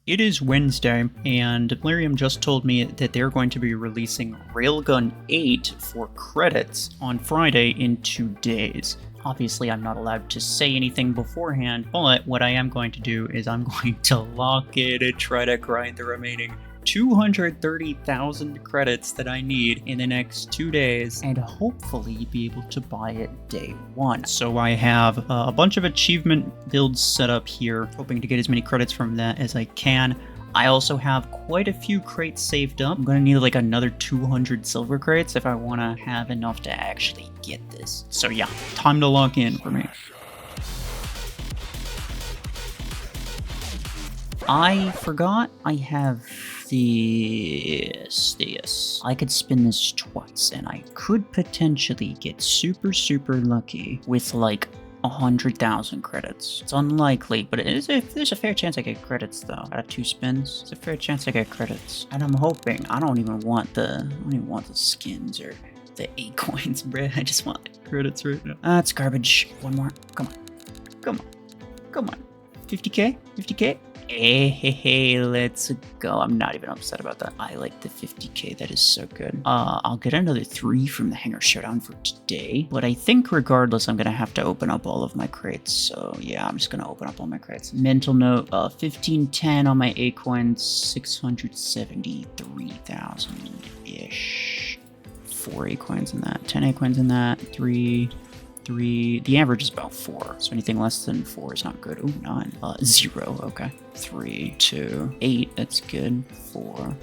It is Wednesday, and Plarium just told me that they're going to be releasing Railgun 8 for credits on Friday in 2 days. Obviously, I'm not allowed to say anything beforehand, but what I am going to do is I'm going to lock in and try to grind the remaining 230,000 credits that I need in the next 2 days and hopefully be able to buy it day 1. So I have a bunch of achievement builds set up here, hoping to get as many credits from that as I can. I also have quite a few crates saved up. I'm going to need like another 200 silver crates if I want to have enough to actually get this. So yeah, time to lock in for me. I forgot I have this. I could spin this twice, and I could potentially get super lucky with like 100,000 credits. It's unlikely, but there's a fair chance I get credits though. Out of 2 spins, it's a fair chance I get credits. And I'm hoping. I don't even want the skins or the 8 coins, bruh. I just want the credits right now. That's garbage. One more. Come on. 50k? 50k? Hey, let's go. I'm not even upset about that. I like the 50k. That is so good. I'll get another 3 from the Hangar Showdown for today. But I think regardless, I'm going to have to open up all of my crates. So yeah, I'm just going to open up all my crates. Mental note, 1510 on my A coins, 673,000-ish. 4 A coins in that, 10 A coins in that, 3... The average is about 4, so anything less than 4 is not good. Ooh, 9. 0, okay. 3, 2, 8, that's good. 4,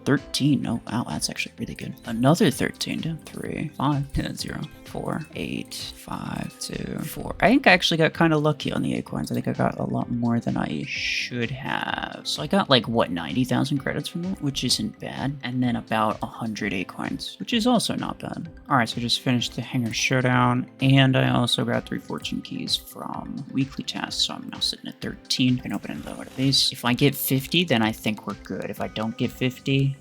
13, oh, wow, that's actually really good. Another 13, 3, 5, 0, 4, 8, 5, 2, 4. I think I actually got kind of lucky on the acorns. I think I got a lot more than I should have. So I got like, what, 90,000 credits from that, which isn't bad. And then about 100 acorns, which is also not bad. All right, so I just finished the Hangar Showdown, and I also got 3 fortune keys from weekly tasks, so I'm now sitting at 13. I can open it lower to base. If I get 50, then I think we're good. If I don't get 50,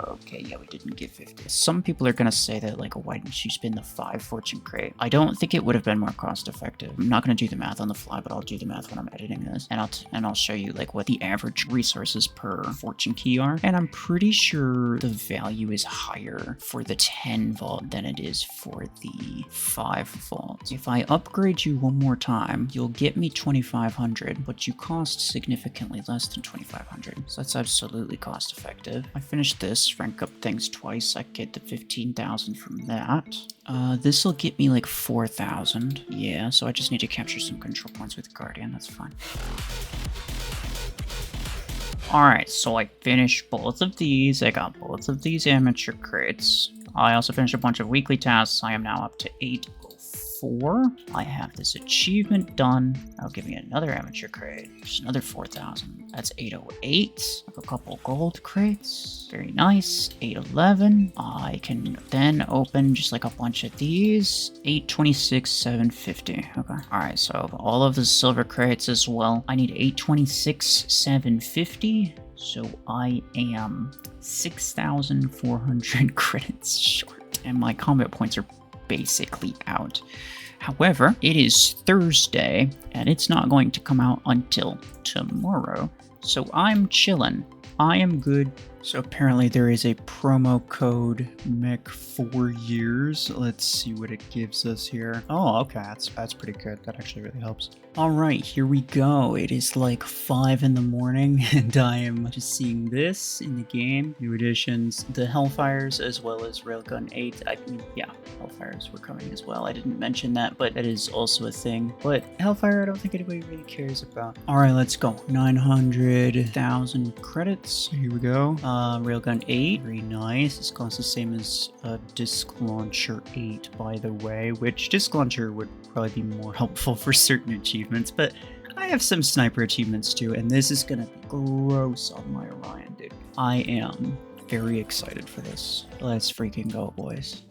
okay, yeah, we didn't get 50. Some people are gonna say that, like, why didn't you spin the 5 fortune crate? I don't think it would have been more cost effective. I'm not gonna do the math on the fly, but I'll do the math when I'm editing this, and I'll show you like what the average resources per fortune key are. And I'm pretty sure the value is higher for the 10 vault than it is for the 5 vault. If I upgrade you one more time, you'll get me 2,500, but you cost significantly less than 2,500. So that's absolutely cost effective. I finished this, rank up things twice. I get the 15,000 from that. This will get me like 4,000. Yeah, so I just need to capture some control points with Guardian. That's fine. Alright, so I finished both of these. I got both of these amateur crates. I also finished a bunch of weekly tasks. I am now up to 804. I have this achievement done. That'll give me another amateur crate. Just another 4,000. That's 808. I have a couple gold crates. Very nice. 811. I can then open just like a bunch of these. 826, 750. Okay. Alright, so all of the silver crates as well. I need 826, 750. So I am 6,400 credits short. And my combat points are basically out. However, it is Thursday, and it's not going to come out until tomorrow. So I'm chillin'. I am good. So apparently there is a promo code Mech 4 years. Let's see what it gives us here. Oh, okay, that's pretty good. That actually really helps. All right, here we go. It is like 5 in the morning, and I am just seeing this in the game. New additions, the Hellfires, as well as Railgun 8. Yeah, Hellfires were coming as well. I didn't mention that, but that is also a thing. But Hellfire, I don't think anybody really cares about. All right, let's go. 900,000 credits. Here we go. Railgun 8, very nice. This costs the same as Disc Launcher 8, by the way, which Disc Launcher would probably be more helpful for certain achievements, but I have some sniper achievements too, and this is gonna be gross on my Orion, dude. I am very excited for this. Let's freaking go, boys.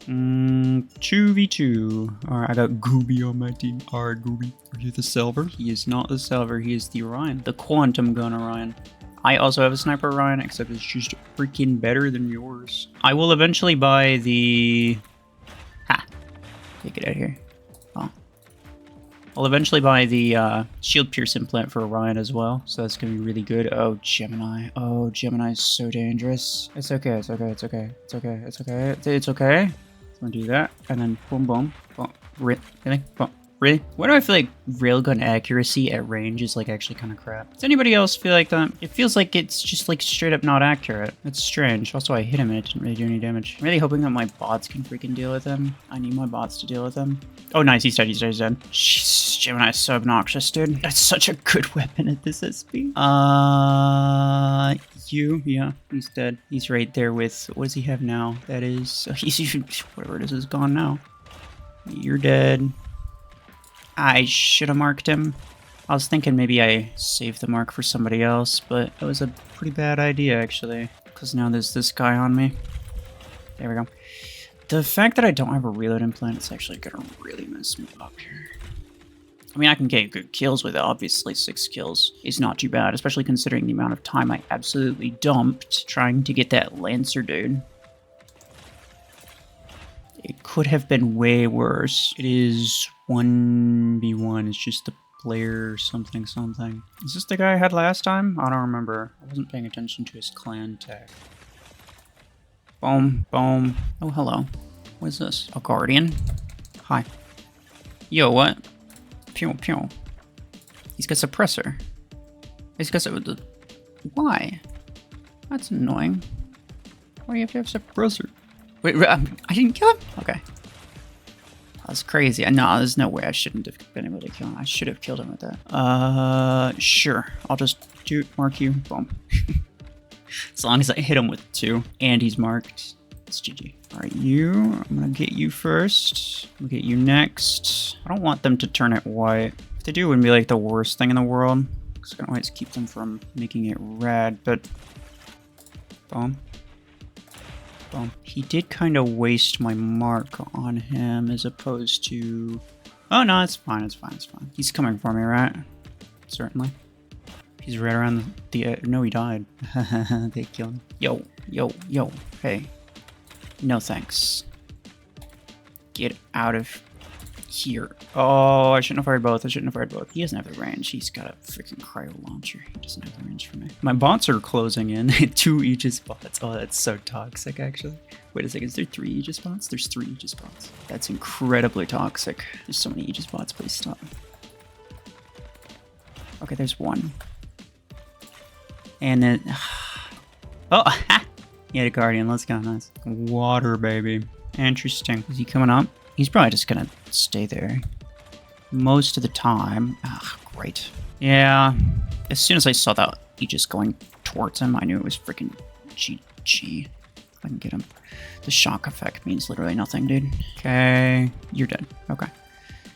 2v2. Alright, I got Gooby on my team. Alright, Gooby. Are you the Silver? He is not the Silver, he is the Orion. The Quantum Gun Orion. I also have a Sniper Orion, except it's just freaking better than yours. I will eventually buy the... Ha! Take it out of here. Oh. I'll eventually buy the shield pierce implant for Orion as well, so that's gonna be really good. Oh, Gemini. Oh, Gemini is so dangerous. It's okay, it's okay, it's okay, it's okay, it's okay, it's okay. I'm gonna do that, and then boom, boom, boom, really, boom. Really? Why do I feel like railgun accuracy at range is like actually kind of crap? Does anybody else feel like that? It feels like it's just like straight up not accurate. It's strange. Also, I hit him and it didn't really do any damage. I'm really hoping that my bots can freaking deal with him. I need my bots to deal with him. Oh, nice. He's dead. He's dead. He's dead. Jeez, Gemini is so obnoxious, dude. That's such a good weapon at this SP. Yeah, he's dead. He's right there with, what does he have now? That is, he's, whatever it is gone now. You're dead. I should have marked him. I was thinking maybe I saved the mark for somebody else, but it was a pretty bad idea, actually. Because now there's this guy on me. There we go. The fact that I don't have a reload implant is actually going to really mess me up here. I mean, I can get good kills with it. Obviously, 6 kills is not too bad, especially considering the amount of time I absolutely dumped trying to get that Lancer dude. It could have been way worse. It is 1v1. It's just the player something something. Is this the guy I had last time? I don't remember. I wasn't paying attention to his clan tag. Boom, boom. Oh, hello. What is this? A guardian? Hi. Yo, what? Pew, pew. He's got suppressor. He's got why? That's annoying. Why do you have suppressor? Wait, I didn't kill him? Okay. That's crazy. No, there's no way I shouldn't have been able to kill him. I should have killed him with that. Sure. I'll just mark you. Boom. As long as I hit him with 2 and he's marked, it's GG. Alright, you. I'm gonna get you first. We'll get you next. I don't want them to turn it white. If they do, it wouldn't be like the worst thing in the world. Because I can always keep them from making it red, but... Boom. Boom. He did kind of waste my mark on him as opposed to... Oh, no, it's fine, it's fine, it's fine. He's coming for me, right? Certainly. He's right around the... No, he died. They killed him. Yo, yo, yo. Hey. No thanks. Get out of here. Oh, I shouldn't have fired both. I shouldn't have fired both. He doesn't have the range. He's got a freaking cryo launcher. He doesn't have the range for me. My bots are closing in. 2 Aegis bots. Oh, that's so toxic, actually. Wait a second. Is there 3 Aegis bots? There's 3 Aegis bots. That's incredibly toxic. There's so many Aegis bots. Please stop. Okay, there's 1. And then... Oh, ha! He had a guardian. Let's go. Nice. Water, baby. Interesting. Is he coming up? He's probably just gonna stay there most of the time. Ah, great. Yeah. As soon as I saw that Aegis going towards him, I knew it was freaking GG. I can get him. The shock effect means literally nothing, dude. Okay. You're dead. Okay.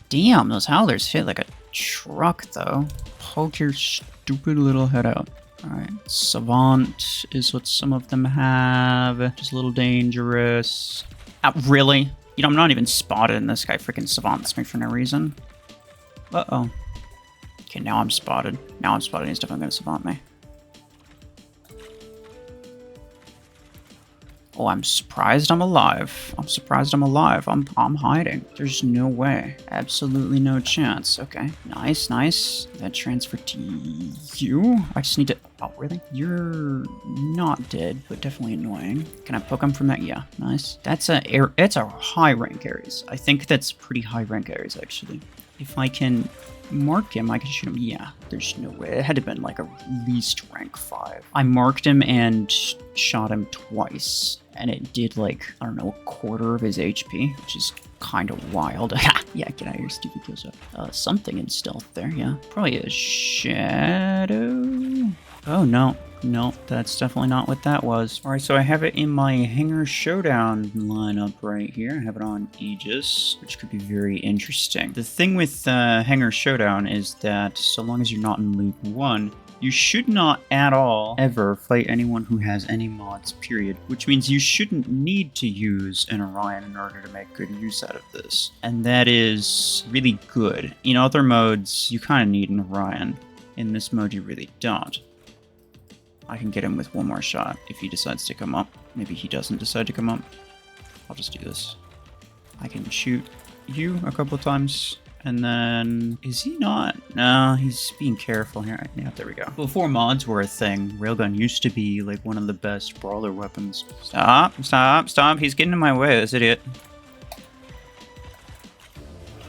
Damn, those howlers hit like a truck, though. Poke your stupid little head out. Alright. Savant is what some of them have. Just a little dangerous. Really? You know, I'm not even spotted, and this guy freaking savants me for no reason. Uh-oh. Okay, now I'm spotted. Now I'm spotted. He's definitely going to savant me. Oh, I'm surprised I'm alive. I'm surprised I'm alive. I'm hiding. There's no way. Absolutely no chance. Okay. Nice, nice. That transfer to you. I just need to... Oh, really? You're not dead, but definitely annoying. Can I poke him from that? Yeah. Nice. That's a high rank Ares. I think that's pretty high rank Ares, actually. If I can mark him, I can shoot him. Yeah, there's no way. It had to have been like at least rank 5. I marked him and shot him twice, and it did like, I don't know, a quarter of his HP, which is kind of wild. Yeah, get out of here, stupid kill shot. Something in stealth there, yeah. Probably a shadow. Oh, no. No, that's definitely not what that was. Alright, so I have it in my Hangar Showdown lineup right here. I have it on Aegis, which could be very interesting. The thing with Hangar Showdown is that so long as you're not in League 1, you should not at all ever fight anyone who has any mods, period. Which means you shouldn't need to use an Orion in order to make good use out of this. And that is really good. In other modes, you kind of need an Orion. In this mode, you really don't. I can get him with one more shot if he decides to come up. Maybe he doesn't decide to come up. I'll just do this. I can shoot you a couple of times. And then, is he not? No, he's being careful here. Yeah, there we go. Before mods were a thing, Railgun used to be like one of the best brawler weapons. Stop, stop, stop. He's getting in my way, this idiot.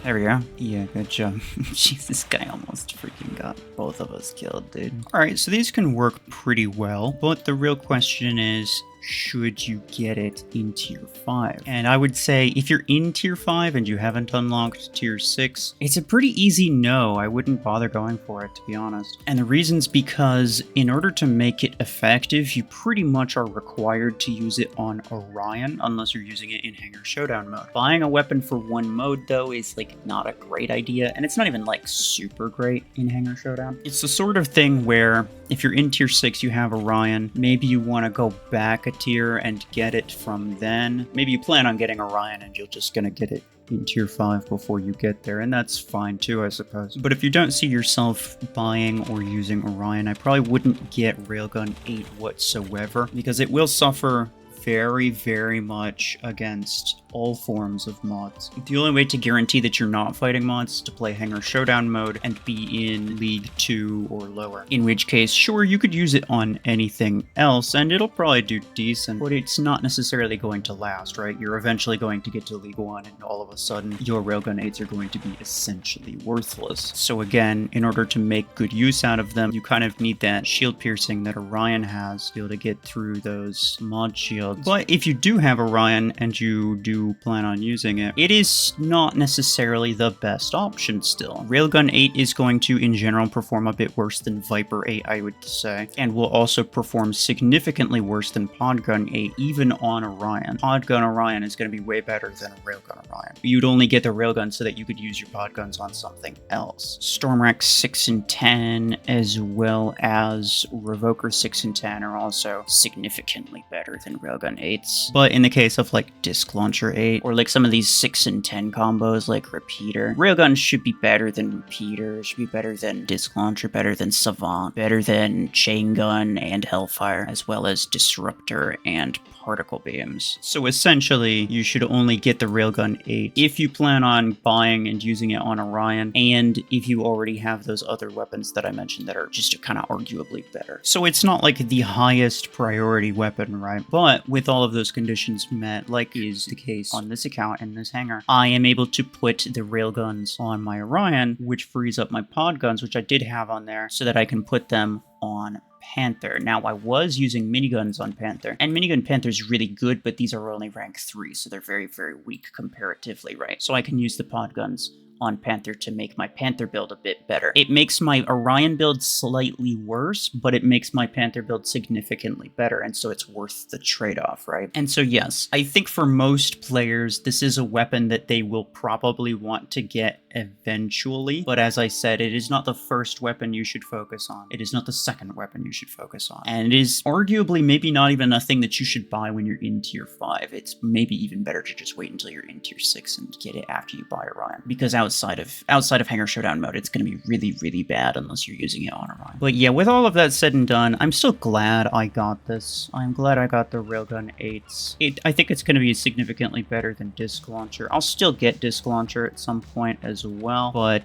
There we go. Yeah, good job. Jeez, this guy almost freaking got both of us killed, dude. Alright, so these can work pretty well, but the real question is, should you get it in tier 5? And I would say if you're in tier 5 and you haven't unlocked tier 6, it's a pretty easy no. I wouldn't bother going for it, to be honest. And the reason's because in order to make it effective, you pretty much are required to use it on Orion, unless you're using it in Hangar Showdown mode. Buying a weapon for one mode, though, is like not a great idea, and it's not even like super great in Hangar Showdown. It's the sort of thing where if you're in tier 6, you have Orion, maybe you want to go back a tier and get it from then. Maybe you plan on getting Orion and you're just gonna get it in tier 5 before you get there, and that's fine too, I suppose. But if you don't see yourself buying or using Orion, I probably wouldn't get Railgun 8 whatsoever, because it will suffer very, very much against all forms of mods. The only way to guarantee that you're not fighting mods is to play Hangar Showdown mode and be in League 2 or lower. In which case, sure, you could use it on anything else, and it'll probably do decent, but it's not necessarily going to last, right? You're eventually going to get to League 1, and all of a sudden, your Railgun 8s are going to be essentially worthless. So again, in order to make good use out of them, you kind of need that shield piercing that Orion has to be able to get through those mod shields. But if you do have Orion and you do plan on using it, it is not necessarily the best option still. Railgun 8 is going to, in general, perform a bit worse than Viper 8, I would say, and will also perform significantly worse than Podgun 8, even on Orion. Podgun Orion is going to be way better than Railgun Orion. You'd only get the Railgun so that you could use your Podguns on something else. Stormwreck 6 and 10, as well as Revoker 6 and 10 are also significantly better than Railgun 8s. But in the case of like Disc Launcher 8, or like some of these 6 and 10 combos like Repeater, Railgun should be better than Repeater, should be better than Disc Launcher, better than Savant, better than Chain Gun and Hellfire, as well as Disruptor and Particle Beams. So essentially, you should only get the Railgun 8 if you plan on buying and using it on Orion, and if you already have those other weapons that I mentioned that are just kind of arguably better. So it's not like the highest priority weapon, right? But with all of those conditions met, like is the case on this account in this hangar, I am able to put the Railguns on my Orion, which frees up my pod guns, which I did have on there, so that I can put them on Panther. Now, I was using miniguns on Panther, and minigun Panther is really good, but these are only rank 3, so they're very, very weak comparatively, right? So I can use the pod guns on Panther to make my Panther build a bit better. It makes my Orion build slightly worse, but it makes my Panther build significantly better, and so it's worth the trade-off, right? And so yes, I think for most players, this is a weapon that they will probably want to get eventually, but as I said, it is not the first weapon you should focus on. It is not the second weapon you should focus on. And it is arguably maybe not even a thing that you should buy when you're in tier 5. It's maybe even better to just wait until you're in tier 6 and get it after you buy Orion, because outside of Hangar Showdown mode, it's going to be really, really bad unless you're using it on Orion. But yeah, with all of that said and done, I'm still glad I got this. I'm glad I got the Railgun 8s. I think it's going to be significantly better than Disc Launcher. I'll still get Disc Launcher at some point as well, but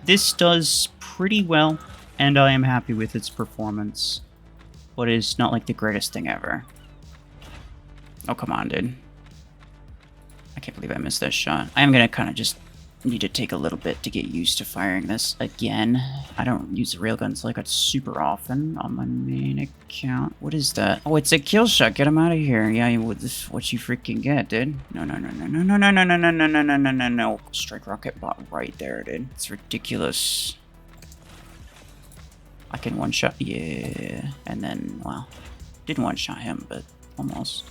this does pretty well, and I am happy with its performance. But it's not like the greatest thing ever. Oh, come on, dude. I can't believe I missed that shot. I am going to kind of just need to take a little bit to get used to firing this again. I don't use the railguns like that super often on my main account. What is that? Oh, it's a kill shot. Get him out of here. Yeah, this is what you freaking get, dude. No, no, no, no, no, no, no, no, no, no, no, no, no, no, no, no. Strike rocket bot right there, dude. It's ridiculous. I can one-shot. Yeah. And then, well, didn't one-shot him, but almost.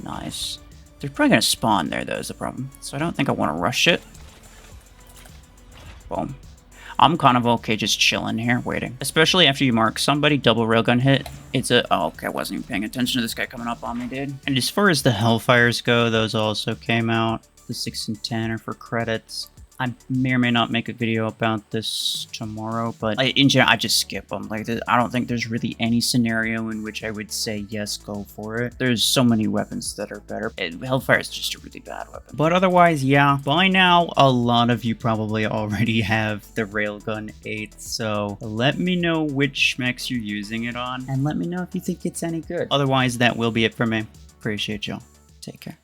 Nice. They're probably going to spawn there, though, is the problem. So I don't think I want to rush it. Boom. I'm kind of okay just chilling here, waiting. Especially after you mark somebody, double railgun hit. It's a... Oh, okay, I wasn't even paying attention to this guy coming up on me, dude. And as far as the Hellfires go, those also came out. The 6 and 10 are for credits. I may or may not make a video about this tomorrow, but in general, I just skip them. Like, I don't think there's really any scenario in which I would say, yes, go for it. There's so many weapons that are better. Hellfire is just a really bad weapon. But otherwise, yeah, by now, a lot of you probably already have the Railgun 8, so let me know which mechs you're using it on, and let me know if you think it's any good. Otherwise, that will be it for me. Appreciate y'all. Take care.